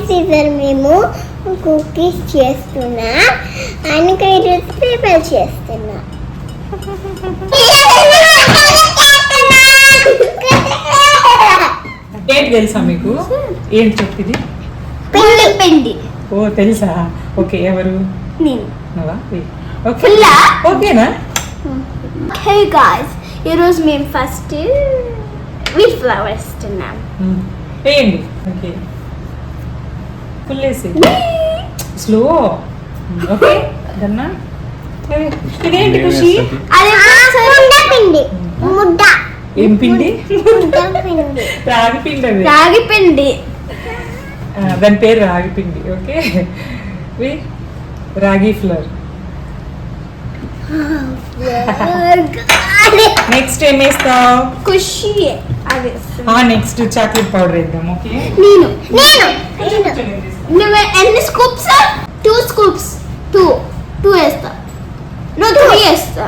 Guys ఇద్దరు మేము cookies చేస్తున్నా అండ్ ఈరోజు ప్రిపేర్ చేస్తున్నా. ఏంటి తెలుసా మీకు? ఏంటి చెప్పింది? పిండి పిండి. ఓ తెలుసా? ఓకే, ఎవరు? నేను. నువ్వా? ఓకేనా? హే గాయ్స్, ఈరోజు మేము ఫస్ట్ వీట్ ఫ్లవర్ వేస్తున్నాం. వేయండి. ఓకే, ఫుల్ వేసి స్లో. ఓకే దన్నా. ఇదేంటి ఖుషి? అది ముద్ద పిండి. ముద్ద. ఏం పిండి? పిండి. రాగి పిండి. అది రాగి పిండి. దాని పేరు రాగి పిండి. ఓకే, రాగి ఫ్లవర్. నెక్స్ట్ ఏం వేస్తావు? ఖుషి. అది నెక్స్ట్ చాక్లెట్ పౌడర్ వేద్దాం. ఓకే, నేను నువ్వు ఎన్ని స్కూప్స్? 2 స్కూప్స్. 2 వేస్తా. నువ్వు 3 వేస్తా.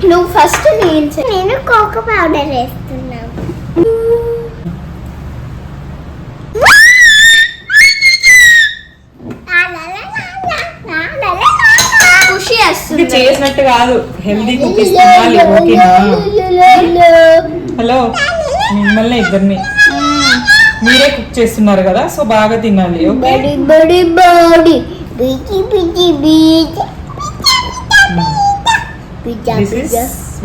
నువ్వు ఫస్ట్. నేను కోకో పౌడర్ వేస్తున్నాను. ఖుషి ఇది చేసినట్టు కాదు, హెల్దీ కుకీస్ తినాలి. ఓకేనా? హలో, మిమ్మల్ని ఇద్దరిని మీరే కుక్ చేస్తున్నారు కదా, సో బాగా తినాలి. Okay, this is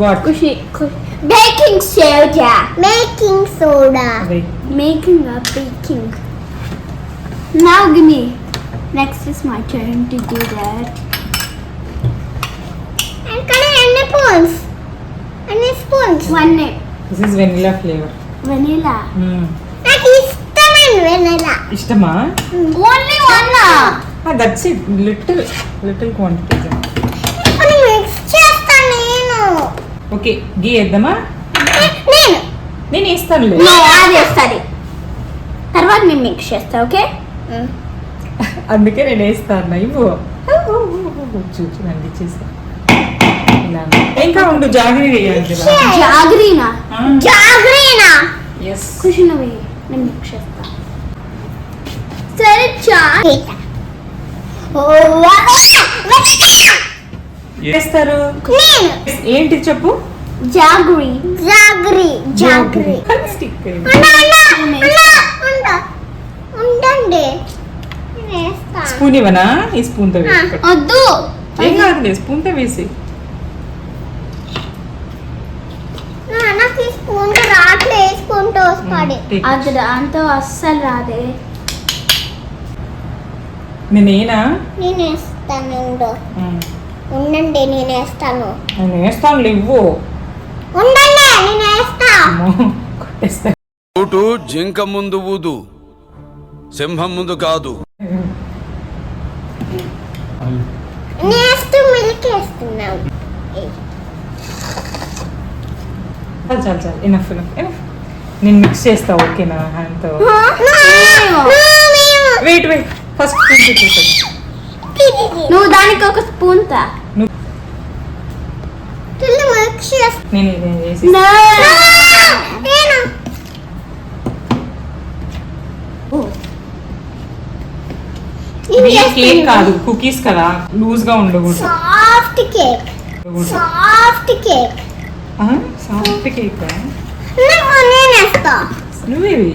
what? Khushi. Baking soda. Making soda. Making a baking. Now give me. Next is my turn to do that. And can I any spoons? Any spoons? One. This is vanilla flavour. Vanilla. నాకు ఇష్టమైన vanilla. ఇష్టమా? Only one. That's it. Little quantity. అని mix చేస్తాను నేను. Okay, గీ వేద్దామా? నేను వేస్తానులే. అది వేస్తాను తర్వాత నేను మిక్స్ చేస్తా. ఓకే, అందుకే నేను వేస్తాను. ఇవ్వు చూడండి, చేస్తా. ఇలా ఇంకా ఉండు, జాగ్రత్త వేయాలి. జాగ్రీనా. ఎస్, ఖుషి నువ్వు నేను మిక్స్ చేస్తా. సరే వేస్తారు. ఏంటి చెప్పు? జాగ్రీ. స్టిక్. ఉండండి, స్పూన్ ఇవ్వనా? ఈ స్పూన్ తో వేసి. వద్దు, ఏం కాదులే, స్పూన్ తో వేసి. నాకు ఈ స్పూన్ రాట్లే. స్పూన్ తో వస్తాడు. అది దాంతో అస్సలు రాదే. నేనేనా? నేను వేస్తాను. ఉండండి, నేను వేస్తాను. నేను వేస్తాను. ఇవ్వు. ఉండండి, నేను వేస్తా. కొట్టేస్తా. ఊటు జింక ముందు ఊదు, సింహం ముందు కాదు. నెక్స్ట్ మిల్క్ వేస్తున్నాం. చాలు ఎనఫ్. నేను మిక్స్ చేస్తా. ఓకేనా? హ్యాండ్తో. వెయిట్ ఫస్ట్ నువ్వు దానికి ఒక స్పూన్ తా. నేను ఇది వేసి కేక్ కాదు, కుకీస్ కదా, లూజ్ గా ఉండకూడదు. Soft cake. Soft cake. నువ్వేవి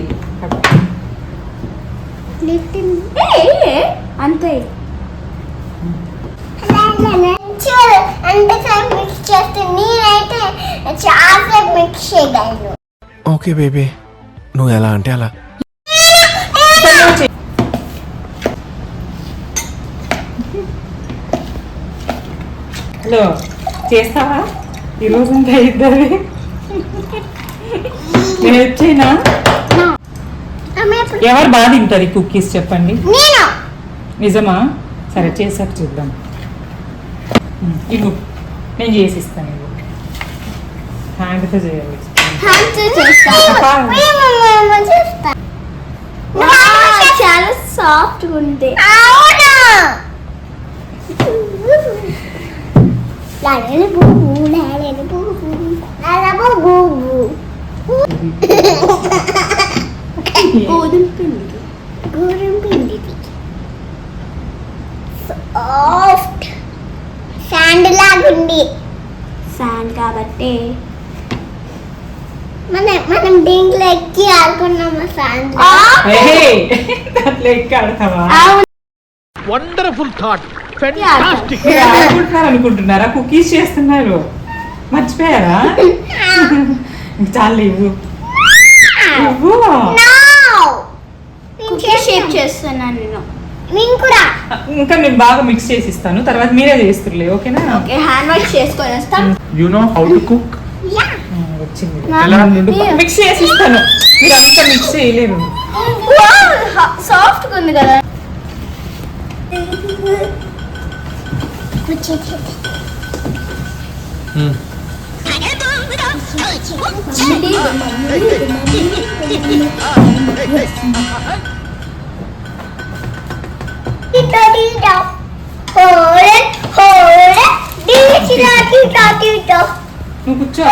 అంతే. మిక్స్ చేస్తే నేనైతే చాలా మిక్స్ చేయగలను. ఓకే బేబీ, నువ్వు ఎలా అంటే అలా. హలో, చేస్తావా ఈరోజు? ఇంకా ఇద్దరు నేను వచ్చేనా? ఎవరు బాగా తింటారు ఈ కుకీస్ చెప్పండి? నిజమా? సరే, చేసాక చూద్దాం. ఇవ్వు, నేను చేసిస్తాను. ఇవ్వు, హ్యాండ్తో చేయాలి. చాలా సాఫ్ట్ ఉంది. గోధుమ పిండి. గోధుమ పిండిది సాఫ్ట్ శాండ్ లాగుంది. శాండ్ కాబట్టి మనం దీంట్లో ఎక్కి ఆడుకున్నాము శాండ్. దాంట్లో ఎక్కి ఆడతావా? Wonderful thought. మీరు ఆడుకుంటున్నారు అనుకుంటున్నారా? కుకీస్ చేస్తున్నారు, మర్చిపోయారా? చాలు ఇవ్వు. షేప్ చేస్తున్నాను నేను కూడా. ఇంకా నేను బాగా మిక్స్ చేసి ఇస్తాను, తర్వాత మీరే చేస్తుర్లే. ఓకేనా? ఓకే, హ్యాండ్ వాష్ చేసుకొని వస్తాం. You know how to cook? వచ్చింది. ఎలా? మిక్స్ చేసి ఇస్తాను, మీరు అంతా మిక్స్ చేయలేరు. సాఫ్ట్ ఉంది కదా. నువ్వు కూర్చో.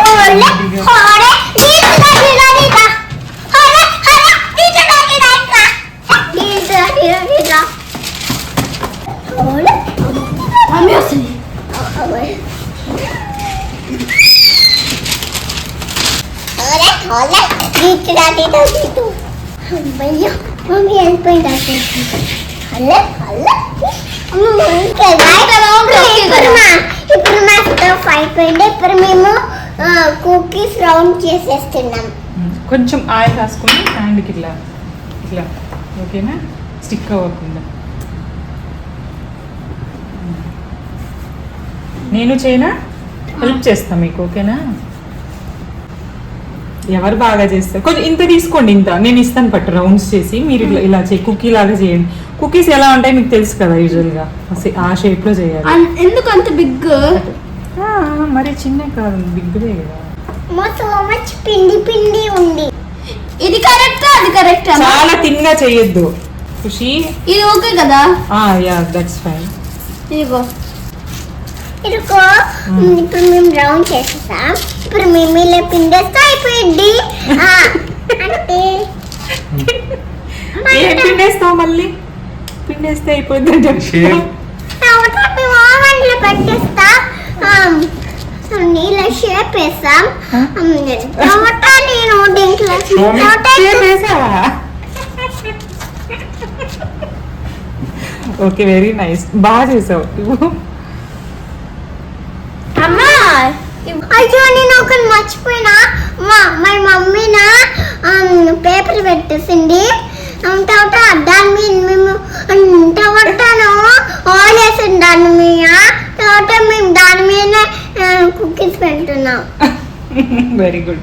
మమ్మీ వస్తుంది. మమ్మీ వెళ్ళిపోయింది. ఇప్పుడు మా స్టఫ్ అయిపోయింది. ఇప్పుడు మేము కుకీస్ రౌండ్ చేసేస్తున్నాం. కొంచెం ఆయిల్ రాసుకొని హ్యాండ్కి ఇట్లా ఇట్లా. ఓకేనా? స్టిక్ అవ్వకుండా. నేను చేయనా? హెల్ప్ చేస్తా మీకు. ఓకేనా? ఎవరు బాగా చేస్తారు? కొంచెం ఇంత తీసుకోండి, ఇంత నేను ఇస్తాను పట్టు రౌండ్స్ చేసి. మీరు ఇట్లా ఇలా చేయి, కుకీ లాగా చేయండి. కుకీస్ ఎలా ఉంటాయి మీకు తెలుసు కదా, యూజువల్గా ఆ షేప్లో చేయాలి. ఎందుకు అంత బిగ్? మరి చిన్న కాదు, బిగ్దే కదా. సో మచ్ పిండి పిండి ఉంది. ఇది కరెక్టా? అది కరెక్టా? చాలా తిన్గా చేయొద్దు ఖుషి. ఇది ఓకే కదా? Yeah, that's fine. ఇదిగో ఇదిగో. ఇప్పుడు మేము రౌండ్ చేసేసాం. ఇప్పుడు మేము ఇలా పిండేస్తే అయిపోయింది. అంటే ఏం పిండేస్తావు మళ్ళీ? పిండేస్తే అయిపోయింది అని చెప్పి మేము ఓవెన్లో పెట్టేస్తాం. నీళ్ళ షేప్ వేస్తాం. నేను దీంట్లో ఓకే, వెరీ నైస్, బాగా చేసావు. అమ్మా అయ్యో, నేను ఒకటి మర్చిపోయినా. మా మమ్మీనా పేపర్ పెట్టేసింది. తర్వాత దాని మీద మేము టమాటాను ఆయిల్ వేసింది దాని మీద. తర్వాత మేము దాని మీద కుకీస్ పెడుతున్నాం. Very good.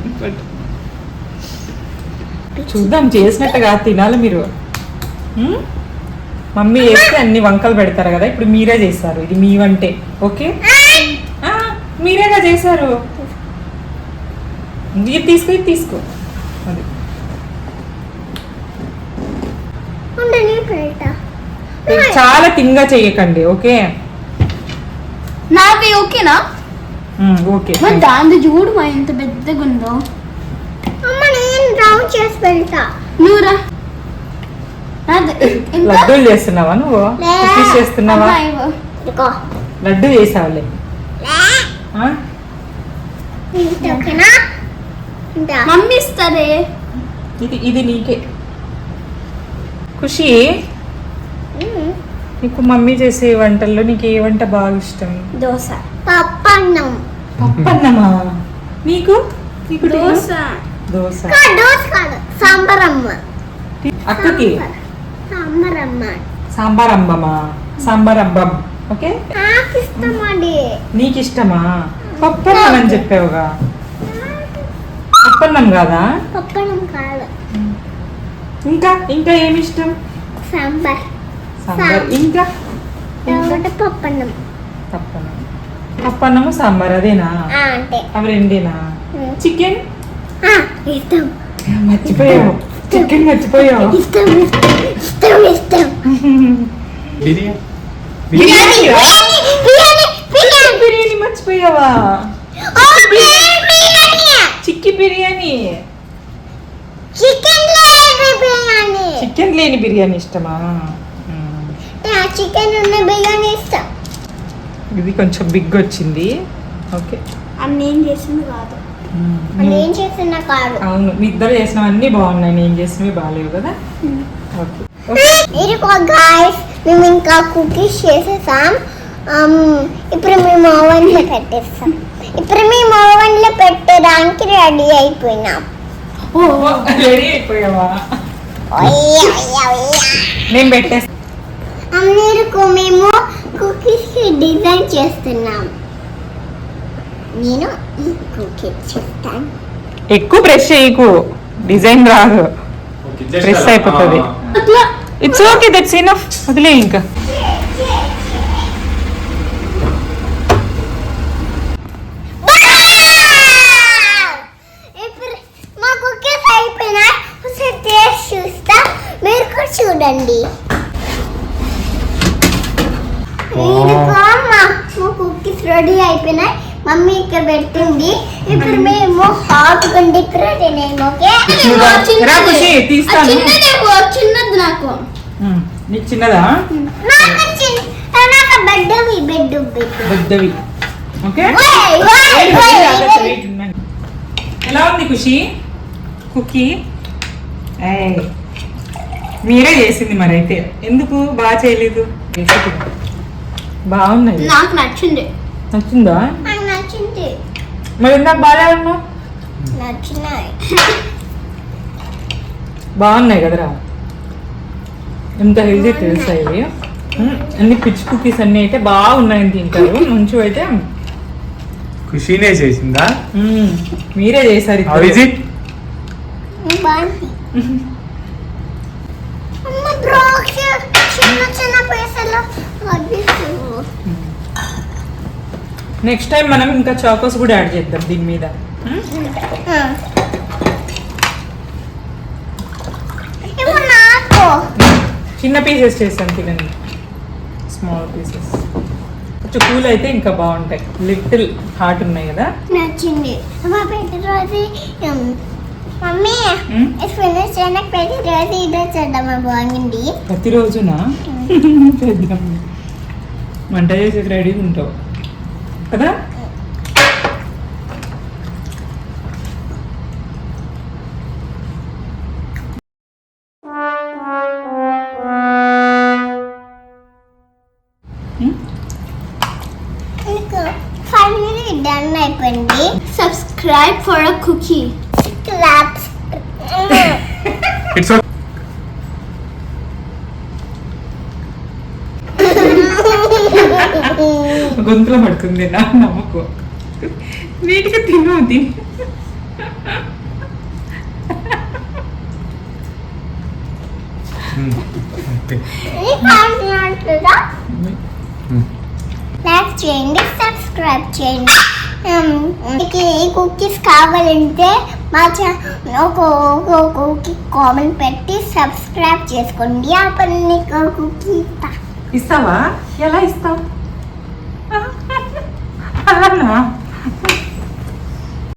చూద్దాం, చేసినట్టుగా తినాలి మీరు. మమ్మీ వేస్తే అన్ని వంకలు పెడతారు కదా, ఇప్పుడు మీరే చేస్తారు. ఇది మీ వంటే. ఓకే, మీరేగా చేశారు. ఇది తీసుకో, ఇది తీసుకో. అది చాలా తింగా చెయ్యకండి. ఓకే, నాది ఓకేనా? ఓకే. దాని చూడు మా ఎంత పెద్దగా ఉందో. అమ్మ నేను రౌండ్ చేసి పెడతా. నువ్వురా. లడ్డూలు చేస్తున్నావా నువ్వు? కుకీస్ చేస్తున్నావా? లడ్డు చేసావులే. మమ్మీ ఇస్తారే. ఇది నీకే ఖుషి. నీకు మమ్మీ చేసే వంటల్లో నీకు ఏ వంట బాగా ఇష్టం? దోశ. పప్పన్నం. పప్పన్నమా? నీకు? నీకు దోశ. దోశ. దోశ కాదు, సాంబారమ్మ. అక్కకి సాంబారమ్మ. సాంబారమ్మమా? సాంబారబ్బం. ఓకే, నాకు ఇష్టమండి. నీకు ఇష్టమా? పప్పన్నం అని చెప్పావుగా. పప్పన్నం కాదా? పప్పన్నం కాదు. ఇంకా ఇంకా ఏమి ఇష్టం? సాంబార్. సాంబార్. ఇంకా పప్పన్నం. పప్పన్నం. పప్పన్నము సాంబార్ అదేనా? అంటే అవి రెండేనా? చికెన్ ఇష్టం. మర్చిపోయావు, చికెన్ మర్చిపోయావు. ఇష్టం ఇష్టం ఇష్టం. బిర్యానీ. బిర్యానీ మర్చిపోయావా? చిక్కి బిర్యానీ. చికెన్ బిర్యానీ. చికెన్ లేని బిర్యానీ ఇష్టమా? చికెన్ ఉన్న బిర్యానీ ఇష్టం. ఇది కొంచెం బిగ్ వచ్చింది. ఓకే, నేను చేసింది కాదు. నేను చేసిన కాదు. అవును, మీ ఇద్దరు చేసినవన్నీ బాగున్నాయి, నేను చేసినవి బాగాలేవు కదా. ఓకే, ఇది గాయ్స్, మేము ఇంకా కుకీస్ చేసేసాం. ఇప్పుడు మేము ఓవెన్లో పెట్టేస్తాం. ఇప్పుడు మేము ఓవెన్లో పెట్టడానికి రెడీ అయిపోయినాం. రెడీ అయిపోయావా? నేను పెట్టేస్తాను. అందరికీ మేము కుకీస్ డిజైన్ చేస్తున్నాం. నేను ఈ కుకీస్ చేస్తాను. ఎక్కువ ప్రెస్ చేయకు, డిజైన్ రాదు, ప్రెస్ అయిపోతుంది. ఇట్స్ ఓకే, దట్స్ ఇనఫ్, వదిలే ఇంకా. ఇప్పుడు మా కుకీస్ అయిపోయినాయి. ఒకసారి టేస్ట్ చూస్తా, మీరు కూడా చూడండి. మా కుకీస్ రెడీ అయిపోయినాయి. మమ్మీ ఇక్కడ పెట్టింది. ఇప్పుడు మేము హాట్ డెకరేట్ అయినాము. ఓకే, చిన్నది నాకు. నీకు చిన్నదా? పెద్దవి. ఓకే, ఎలా ఉంది ఖుషి కుకీ? మీరే చేసింది మరి అయితే, ఎందుకు బాగా చేయలేదు? బాగున్నాయి. నాకు నచ్చింది. నచ్చిందా? నచ్చింది. మరి ఇందాక బాగా ఉన్నావు. నచ్చినాయి. బాగున్నాయి కదరా, ఎంత హెల్దీ తెలుసా ఇవి. అన్ని పిచ్ కుకీస్ అన్ని అయితే బాగున్నాయని తింటారు. మంచివి అయితే ఖుషీనే చేసిందా? మీరే చేశారు. చిన్న పైసలు. నెక్స్ట్ టైం మనం ఇంకా చాకోస్ కూడా యాడ్ చేద్దాం దీని మీద. చిన్న పీసెస్ చేస్తాం, తినండి. స్మాల్ పీసెస్ కొంచెం కూల్ అయితే ఇంకా బాగుంటాయి. లిటిల్ హాట్ ఉన్నాయి కదా. నచ్చింది. మా ప్రతిరోజు మమ్మీ ఫినిష్ అయినా ప్రతిరోజు ఇదే చేద్దామా? బాగుంది. ప్రతిరోజునా? చేద్దాం. వంట చేసేది రెడీగా ఉంటావు కదా. ఫైనల్లీ డన్ అయిపోయింది. Subscribe for a cookie. Claps. It's గొంతులో పడుతుంది నా నమ్మకు. నీట్గా తిను, తిని. లైక్ చేయండి, సబ్స్క్రైబ్ చేయండి. మీకు ఏ కుకీస్ కావాలంటే మా కుకీ కామెంట్ పెట్టి సబ్స్క్రైబ్ చేసుకోండి. అప్పుడు నీకు కుకీ ఇస్తావా? ఎలా ఇస్తావు? అలానా?